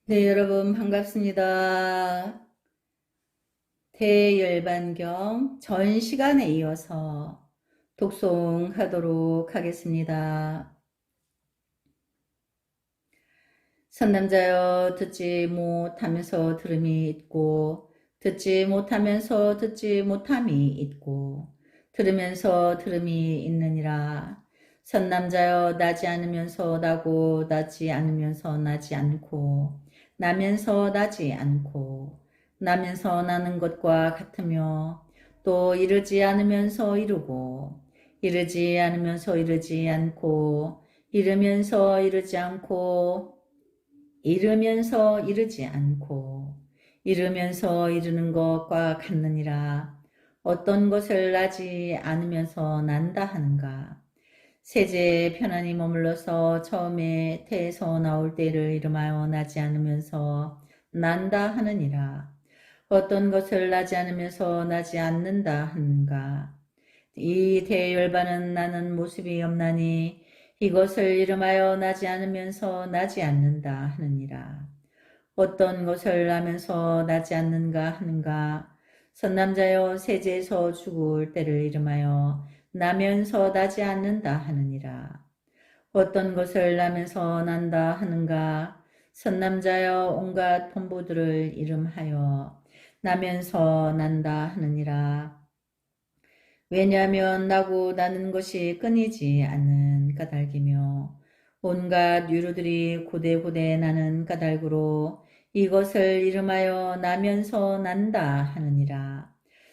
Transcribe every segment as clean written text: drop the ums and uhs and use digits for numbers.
네, 여러분 반갑습니다. 대열반경 전 시간에 이어서 독송하도록 하겠습니다. 선남자여 듣지 못하면서 들음이 있고 듣지 못하면서 듣지 못함이 있고 들으면서 들음이 있느니라. 선남자여 나지 않으면서 나고 나지 않으면서 나지 않고 나면서 나지 않고 나면서 나는 것과 같으며 또 이르지 않으면서 이루고 이르지 않으면서 이르지 않고 이르면서 이르지 않고 이르면서 이르지 않고 이르면서 이르는 것과 같느니라. 어떤 것을 나지 않으면서 난다 하는가. 세제에 편안히 머물러서 처음에 태에서 나올 때를 이름하여 나지 않으면서 난다 하느니라. 어떤 것을 나지 않으면서 나지 않는다 하는가. 이 대열반은 나는 모습이 없나니 이것을 이름하여 나지 않으면서 나지 않는다 하느니라. 어떤 것을 나면서 나지 않는가 하는가. 선남자여 세제에서 죽을 때를 이름하여 나면서 나지 않는다 하느니라. 어떤 것을 나면서 난다 하는가. 선남자여 온갖 본보들을 이름하여 나면서 난다 하느니라. 왜냐하면 나고 나는 것이 끊이지 않는 까닭이며 온갖 유루들이 고대고대 나는 까닭으로 이것을 이름하여 나면서 난다 하느니라.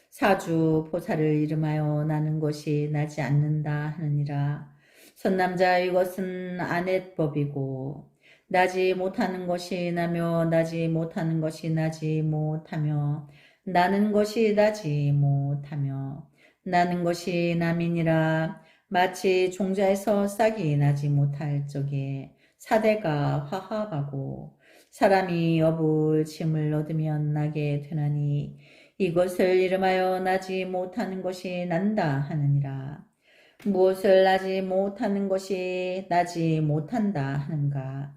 사주 보살을 이름하여 나는 것이 나지 않는다 하느니라. 선남자 이것은 아넷법이고 나지 못하는 것이 나며 나지 못하는 것이 나지 못하며 나는 것이 나지 못하며 나는 것이 남이니라. 마치 종자에서 싹이 나지 못할 적에 사대가 화합하고 사람이 여불 짐을 얻으면 나게 되나니 이것을 이름하여 나지 못하는 것이 난다 하느니라. 무엇을 나지 못하는 것이 나지 못한다 하는가.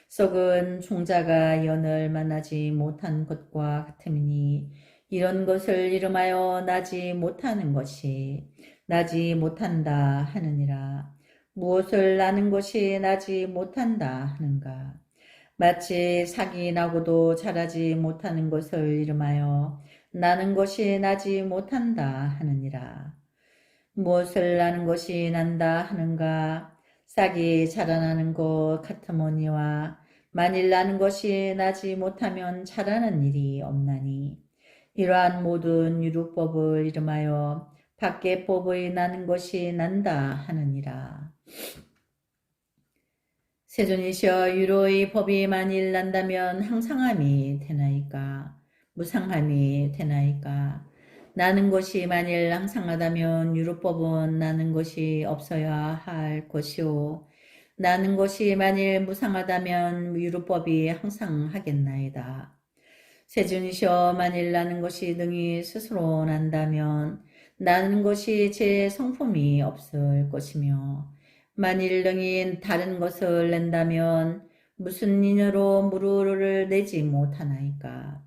썩은 종자가 연을 만나지 못한 것과 같으니 이런 것을 이름하여 나지 못하는 것이 나지 못한다 하느니라. 무엇을 나는 것이 나지 못한다 하는가. 마치 삭이 나고도 자라지 못하는 것을 이름하여 나는 것이 나지 못한다 하느니라. 무엇을 나는 것이 난다 하는가. 싹이 자라나는 것 같으모니와 만일 나는 것이 나지 못하면 자라는 일이 없나니 이러한 모든 유루법을 이름하여 밖에법의 나는 것이 난다 하느니라. 세존이시여 유로의 법이 만일 난다면 항상함이 되나이까 무상함이 되나이까. 나는 것이 만일 항상하다면 유로법은 나는 것이 없어야 할 것이오. 나는 것이 만일 무상하다면 유로법이 항상 하겠나이다. 세존이시여 만일 나는 것이 능히 스스로 난다면 나는 것이 제 성품이 없을 것이며 만일 능히 다른 것을 낸다면 무슨 인여로 무르를 내지 못하나이까.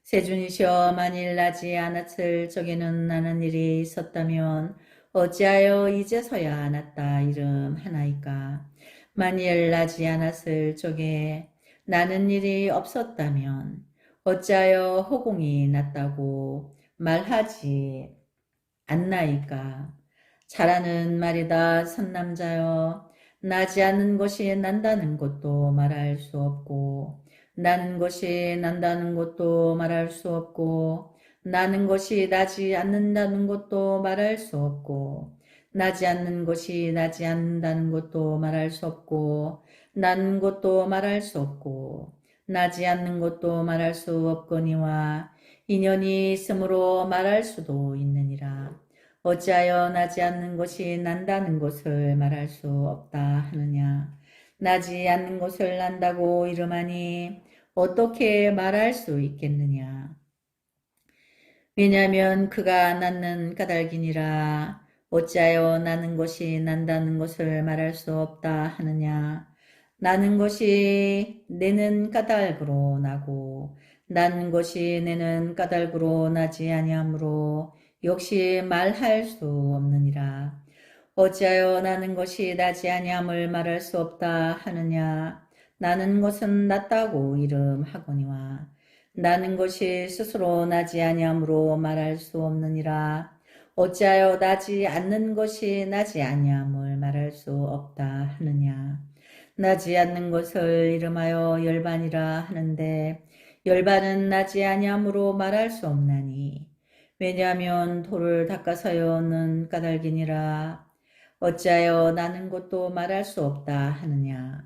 세존이시여 만일 나지 않았을 적에는 나는 일이 있었다면 어찌하여 이제서야 났다 이름 하나이까. 만일 나지 않았을 적에 나는 일이 없었다면 어찌하여 허공이 났다고 말하지 않나이까. 잘하는 말이다 선남자여. 나지 않는 것이 난다는 것도 말할 수 없고 나는 것이 난다는 것도 말할 수 없고 나는 것이 나지 않는다는 것도 말할 수 없고 나지 않는 것이 나지 않는다는 것도 말할 수 없고 나는 것도 말할 수 없고 나지 않는 것도 말할 수 없거니와 인연이 있으므로 말할 수도 있느니라. 어찌하여 나지 않는 것이 난다는 것을 말할 수 없다 하느냐. 나지 않는 것을 난다고 이름하니 어떻게 말할 수 있겠느냐. 왜냐하면 그가 낳는 까닭이니라. 어찌하여 나는 것이 난다는 것을 말할 수 없다 하느냐. 나는 것이 내는 까닭으로 나고 나는 것이 내는 까닭으로 나지 아니하므로 역시 말할 수 없느니라. 어찌하여 나는 것이 나지 아니함을 말할 수 없다 하느냐. 나는 것은 낫다고 이름하거니와 나는 것이 스스로 나지 아니함으로 말할 수 없느니라. 어찌하여 나지 않는 것이 나지 아니함을 말할 수 없다 하느냐. 나지 않는 것을 이름하여 열반이라 하는데 열반은 나지 아니함으로 말할 수 없나니 왜냐하면 돌을 닦아서여는 까닭이니라. 어찌하여 나는 것도 말할 수 없다 하느냐.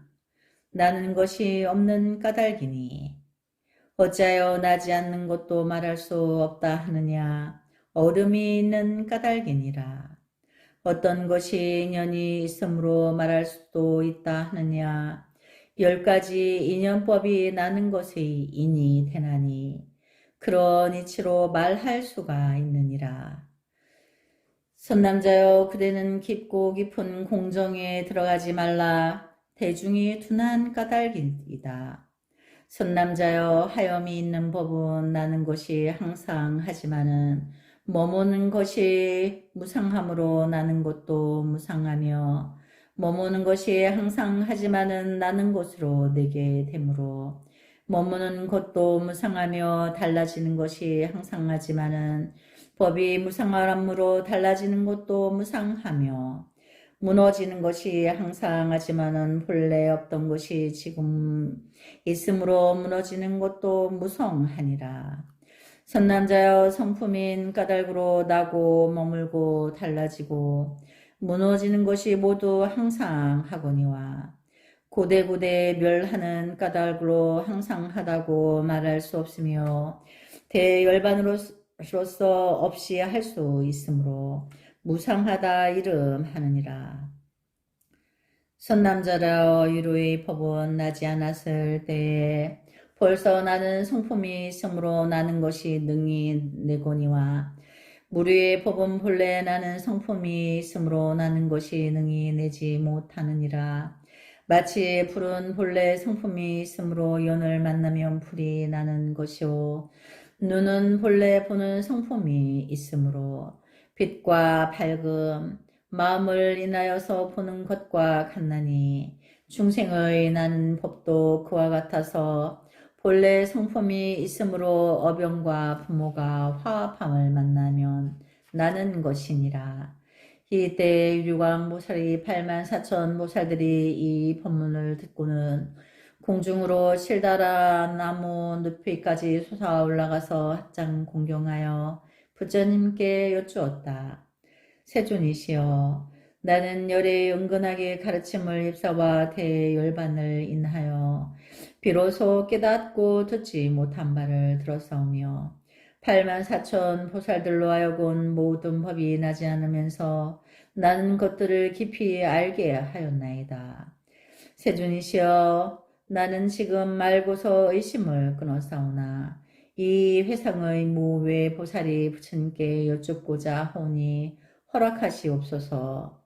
나는 것이 없는 까닭이니 어찌하여 나지 않는 것도 말할 수 없다 하느냐. 얼음이 있는 까닭이니라. 어떤 것이 인연이 있으므로 말할 수도 있다 하느냐. 10가지 인연법이 나는 것의 인이 되나니 그런 이치로 말할 수가 있느니라. 선남자여 그대는 깊고 깊은 공정에 들어가지 말라. 대중이 둔한 까닭이다. 선남자여 하염이 있는 법은 나는 것이 항상 하지만은 머무는 것이 무상함으로 나는 것도 무상하며 머무는 것이 항상 하지만은 나는 것으로 내게 되므로 머무는 것도 무상하며 달라지는 것이 항상 하지만은 법이 무상함으로 달라지는 것도 무상하며 무너지는 것이 항상 하지만은 본래 없던 것이 지금 있으므로 무너지는 것도 무성하니라. 선남자여 성품인 까닭으로 나고 머물고 달라지고 무너지는 것이 모두 항상 하거니와 고대고대 멸하는 까닭으로 항상 하다고 말할 수 없으며 대열반으로서 없이 할 수 있으므로 무상하다 이름하느니라. 선남자라 유로의 법은 나지 않았을 때에 벌써 나는 성품이 있으므로 나는 것이 능히 내거니와 무료의 법은 본래 나는 성품이 있으므로 나는 것이 능히 내지 못하느니라. 마치 불은 본래 성품이 있으므로 연을 만나면 불이 나는 것이요 눈은 본래 보는 성품이 있으므로 빛과 밝음 마음을 인하여서 보는 것과 같나니 중생의 나는 법도 그와 같아서 본래 성품이 있으므로 어병과 부모가 화합함을 만나면 나는 것이니라. 이때 유광 모살이 84,000 모살들이 이 법문을 듣고는 공중으로 실다라 나무 늪이까지 솟아 올라가서 합장 공경하여 부처님께 여쭈었다. 세존이시여 나는 열의 은근하게 가르침을 입사와 대열반을 인하여 비로소 깨닫고 듣지 못한 바를 들었사오며 84,000 보살들로 하여금 모든 법이 나지 않으면서 나는 것들을 깊이 알게 하였나이다. 세존이시여 나는 지금 말고서 의심을 끊었사오나 이 회상의 무외 보살이 부처님께 여쭙고자 하오니 허락하시옵소서.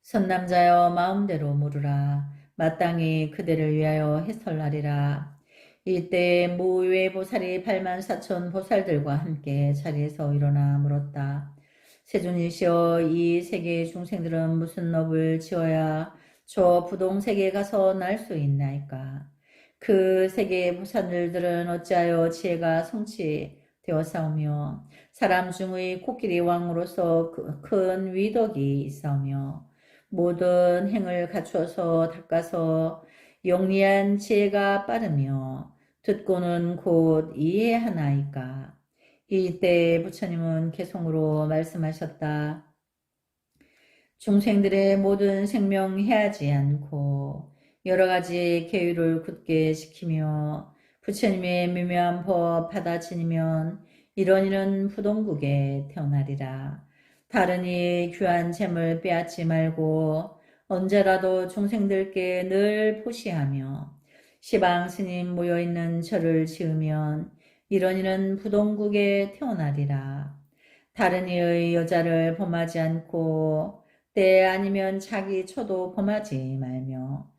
선남자여 마음대로 물으라. 마땅히 그대를 위하여 해설하리라. 이때 무외 보살이 84,000 보살들과 함께 자리에서 일어나 물었다. 세존이시여 이 세계의 중생들은 무슨 업을 지어야 저 부동세계에 가서 날 수 있나이까? 그 세계의 보살들은 어찌하여 지혜가 성취되었사오며 사람 중의 코끼리 왕으로서 큰 위덕이 있사오며 모든 행을 갖추어서 닦아서 영리한 지혜가 빠르며 듣고는 곧 이해하나이까? 이때 부처님은 개송으로 말씀하셨다. 중생들의 모든 생명 해하지 않고 여러 가지 계율을 굳게 지키며 부처님의 미묘한 법 받아지니면 이런 부동국에 태어나리라. 다른이 귀한 잼을 빼앗지 말고 언제라도 중생들께 늘 포시하며 시방 스님 모여있는 절을 지으면 이런 부동국에 태어나리라. 다른 이의 여자를 범하지 않고 때 아니면 자기 처도 범하지 말며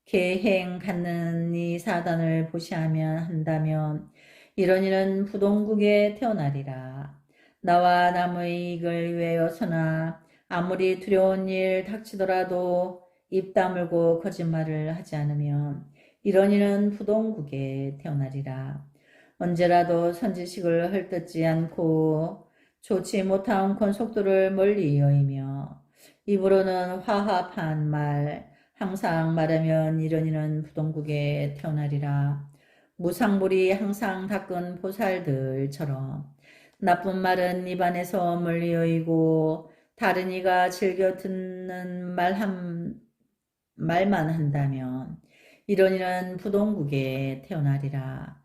계행 갖는 이 사단을 보시하면 한다면 이런 일은 부동국에 태어나리라. 나와 남의 이익을 위하여서나 아무리 두려운 일 닥치더라도 입 다물고 거짓말을 하지 않으면 이런 일은 부동국에 태어나리라. 언제라도 선지식을 헐뜯지 않고 좋지 못한 권속도를 멀리 여이며 입으로는 화합한 말 항상 말하면 이런 이는 부동국에 태어나리라. 무상불이 항상 닦은 보살들처럼 나쁜 말은 입안에서 멀리 여이고 다른 이가 즐겨 듣는 말만 한다면 이런 이는 부동국에 태어나리라.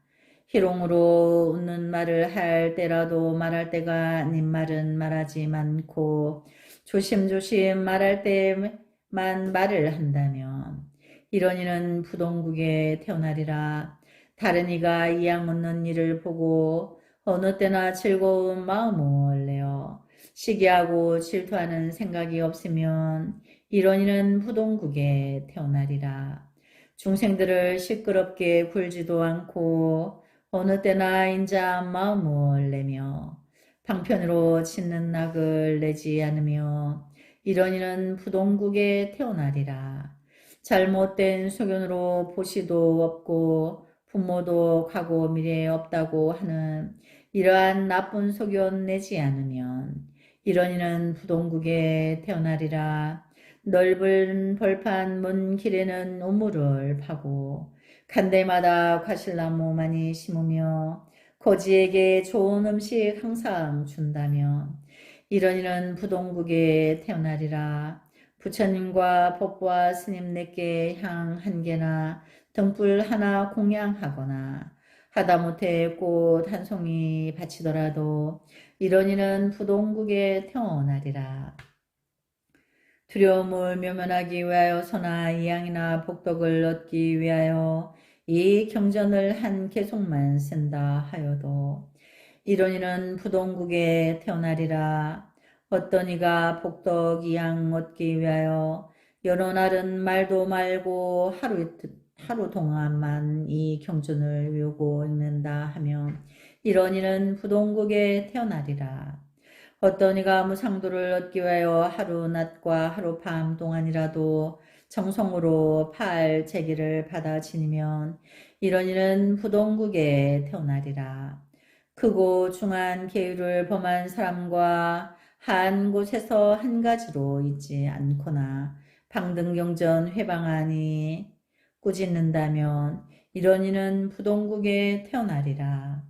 희롱으로 웃는 말을 할 때라도 말할 때가 아닌 말은 말하지 않고 조심조심 말할 때만 말을 한다면 이런 이는 부동국에 태어나리라. 다른 이가 이양 웃는 일을 보고 어느 때나 즐거운 마음을 내어 시기하고 질투하는 생각이 없으면 이런 이는 부동국에 태어나리라. 중생들을 시끄럽게 굴지도 않고 어느 때나 인자한 마음을 내며 방편으로 짖는 낙을 내지 않으며 이런 이는 부동국에 태어나리라. 잘못된 소견으로 보시도 없고 부모도 가고 미래에 없다고 하는 이러한 나쁜 소견 내지 않으면 이런 이는 부동국에 태어나리라. 넓은 벌판 문 길에는 우물을 파고 간대마다 과실나무 많이 심으며 거지에게 좋은 음식 항상 준다며 이런 이는 부동국에 태어나리라. 부처님과 법과 스님 내게 향 한 개나 등불 하나 공양하거나 하다못해 꽃 한 송이 바치더라도 이런 이는 부동국에 태어나리라. 두려움을 묘면하기 위하여서나 이양이나 복덕을 얻기 위하여 이 경전을 한 개속만 쓴다 하여도 이런 이는 부동국에 태어나리라. 어떤 이가 복덕 이양 얻기 위하여 여러 날은 말도 말고 하루 동안만 이 경전을 외우고 읽는다 하면 이런 이는 부동국에 태어나리라. 어떤 이가 무상도를 얻기 위하여 하루 낮과 하루 밤 동안이라도 정성으로 팔 제기를 받아 지니면 이런 이는 부동국에 태어나리라. 크고 중한 계율을 범한 사람과 한 곳에서 한 가지로 있지 않거나 방등경전 회방하니 꾸짖는다면 이런 이는 부동국에 태어나리라.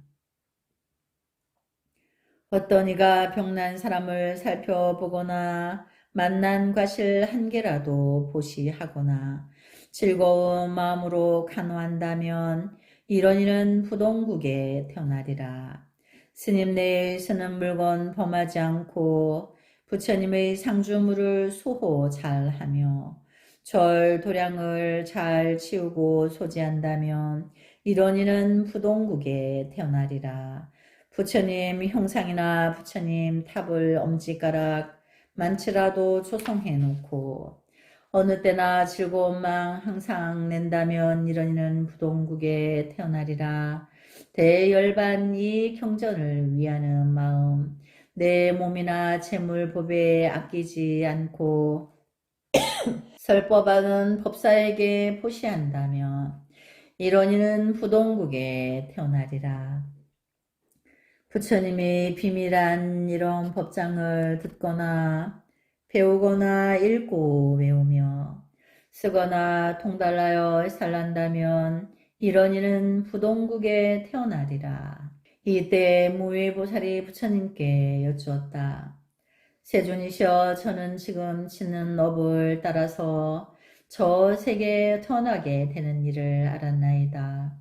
어떤 이가 병난 사람을 살펴보거나 만난 과실 한 개라도 보시하거나 즐거운 마음으로 간호한다면 이런 이는 부동국에 태어나리라. 스님 내에 쓰는 물건 범하지 않고 부처님의 상주물을 수호 잘하며 절 도량을 잘 치우고 소지한다면 이런 이는 부동국에 태어나리라. 부처님 형상이나 부처님 탑을 엄지가락 많지라도 조성해 놓고 어느 때나 즐거운 망 항상 낸다면 이런 이는 부동국에 태어나리라. 대열반 이 경전을 위하는 마음 내 몸이나 재물 법에 아끼지 않고 설법하는 법사에게 보시한다면 이런 이는 부동국에 태어나리라. 부처님이 비밀한 이런 법장을 듣거나 배우거나 읽고 외우며 쓰거나 통달하여 살란다면 이런 이는 부동국에 태어나리라. 이때 무위보살이 부처님께 여쭈었다. 세존이셔, 저는 지금 짓는 업을 따라서 저 세계에 태어나게 되는 일을 알았나이다.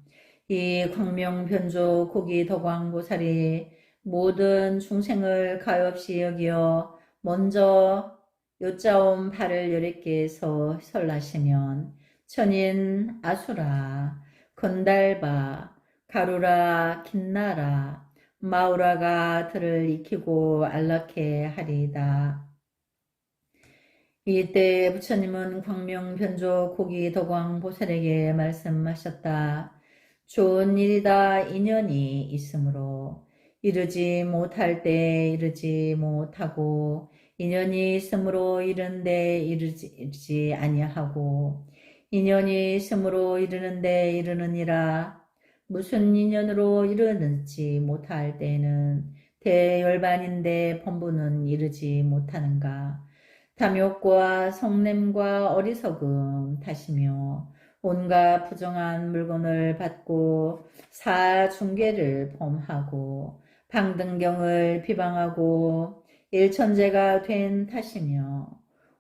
이 광명변조 고기덕왕보살이 모든 중생을 가엾이 여기어 먼저 요자온 발을 열애께 해서 설하시면 천인 아수라, 건달바, 가루라, 긴나라, 마우라가 들을 익히고 안락해 하리이다. 이때 부처님은 광명변조 고기덕왕 보살에게 말씀하셨다. 좋은 일이다 인연이 있으므로 이르지 못할 때 이르지 못하고 인연이 있으므로 이른데 이르지 아니하고 인연이 있으므로 이르는데 이르느니라. 무슨 인연으로 이르는지 못할 때에는 대열반인데 범부는 이르지 못하는가. 탐욕과 성냄과 어리석음 탓이며 온갖 부정한 물건을 받고 사중계를 범하고 방등경을 비방하고 일천재가 된 탓이며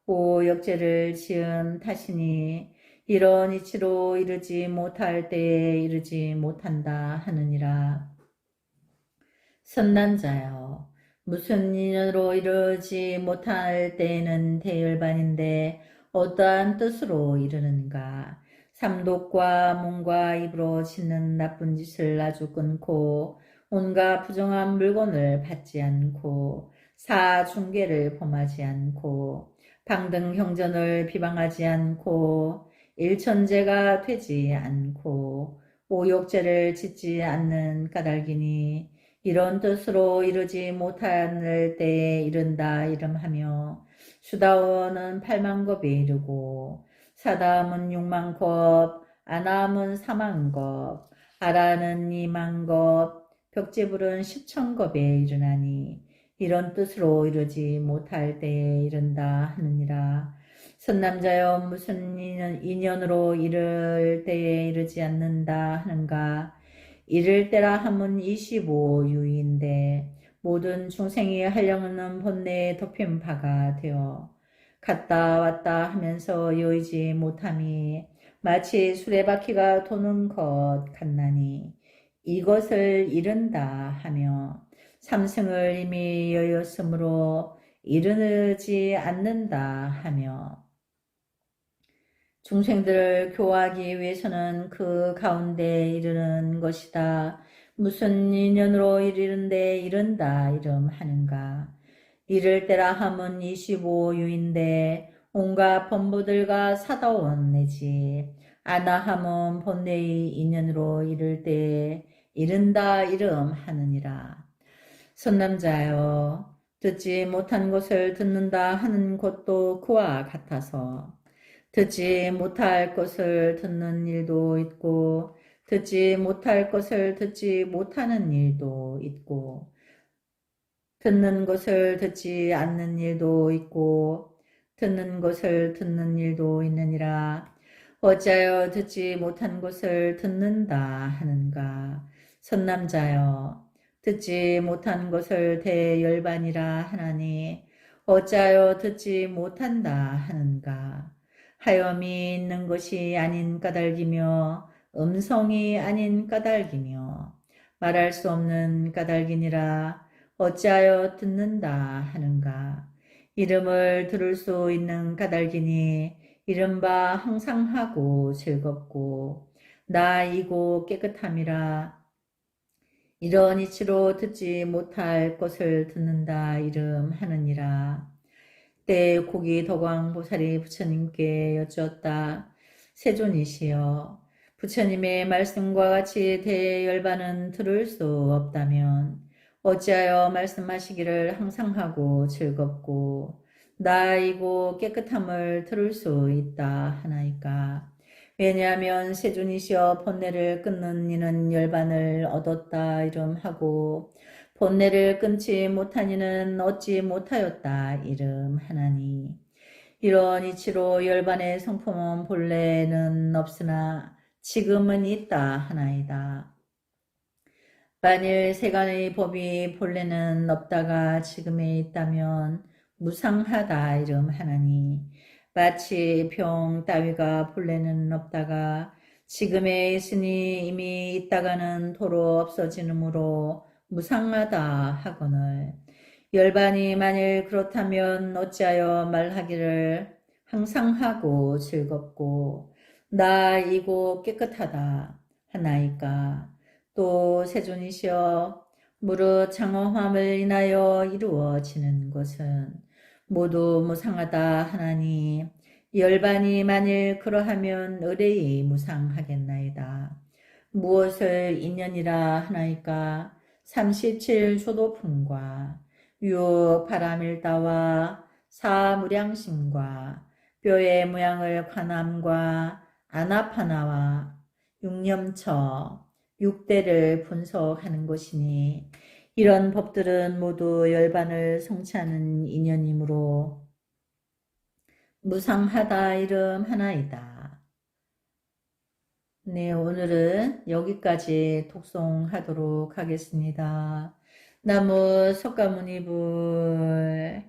오역죄를 지은 탓이니 이런 이치로 이르지 못할 때에 이르지 못한다 하느니라. 선난자여, 무슨 인연으로 이르지 못할 때에는 대열반인데 어떠한 뜻으로 이르는가. 삼독과 몸과 입으로 짓는 나쁜 짓을 아주 끊고 온갖 부정한 물건을 받지 않고 사중계를 범하지 않고 방등 형전을 비방하지 않고 일천재가 되지 않고 오욕죄를 짓지 않는 까닭이니 이런 뜻으로 이루지 못할 때에 이른다 이름하며 수다원은 8만겁에 이르고 사다음은 6만겁, 아나함은 4만겁, 아라는 2만겁, 벽제불은 10천겁에 이르나니 이런 뜻으로 이루지 못할 때에 이른다 하느니라. 선남자여 무슨 인연으로 이를 때에 이르지 않는다 하는가. 이를 때라 함은 25유인데 모든 중생이 하려는 본내에 덮인 바가 되어 갔다 왔다 하면서 여의지 못함이 마치 수레바퀴가 도는 것 같나니 이것을 이른다 하며 삼승을 이미 여였으므로 이르지 않는다 하며 중생들을 교화하기 위해서는 그 가운데 이르는 것이다. 무슨 인연으로 이르는데 이른다 이름하는가. 이를 때라 함은 25유인데 온갖 범부들과 사다원 내지 아나함은 본래의 인연으로 이를 때 이른다 이름하느니라. 선남자여, 듣지 못한 것을 듣는다 하는 것도 그와 같아서 듣지 못할 것을 듣는 일도 있고 듣지 못할 것을 듣지 못하는 일도 있고 듣는 것을 듣지 않는 일도 있고 듣는 것을 듣는 일도 있느니라. 어찌하여 듣지 못한 것을 듣는다 하는가. 선남자여, 듣지 못한 것을 대열반이라 하나니 어찌하여 듣지 못한다 하는가. 하염이 있는 것이 아닌 까닭이며 음성이 아닌 까닭이며 말할 수 없는 까닭이니라. 어찌하여 듣는다 하는가. 이름을 들을 수 있는 까닭이니 이른바 항상하고 즐겁고 나이고 깨끗함이라. 이런 이치로 듣지 못할 것을 듣는다 이름하느니라. 때 고기 덕왕 보살이 부처님께 여쭈었다. 세존이시여, 부처님의 말씀과 같이 대열반은 들을 수 없다면 어찌하여 말씀하시기를 항상 하고 즐겁고 나이고 깨끗함을 들을 수 있다 하나이까. 왜냐하면 세존이시여 본래를 끊는 이는 열반을 얻었다 이름하고 본래를 끊지 못한 이는 얻지 못하였다 이름하나니 이런 이치로 열반의 성품은 본래는 없으나 지금은 있다 하나이다. 만일 세간의 법이 본래는 없다가 지금에 있다면 무상하다 이름하나니 마치 병 따위가 본래는 없다가 지금에 있으니 이미 있다가는 도로 없어지므로 무상하다 하거늘 열반이 만일 그렇다면 어찌하여 말하기를 항상 하고 즐겁고 나이고 깨끗하다 하나이까. 또 세존이시여 무릇 장엄함을 인하여 이루어지는 것은 모두 무상하다 하나니 열반이 만일 그러하면 의뢰이 무상하겠나이다. 무엇을 인연이라 하나이까 37조도품과 유바라밀다와 사무량심과 뼈의 모양을 관함과 아나파나와 육념처 육대를 분석하는 것이니 이런 법들은 모두 열반을 성취하는 인연이므로 무상하다 이름 하나이다. 네, 오늘은 여기까지 독송하도록 하겠습니다. 나무 석가모니불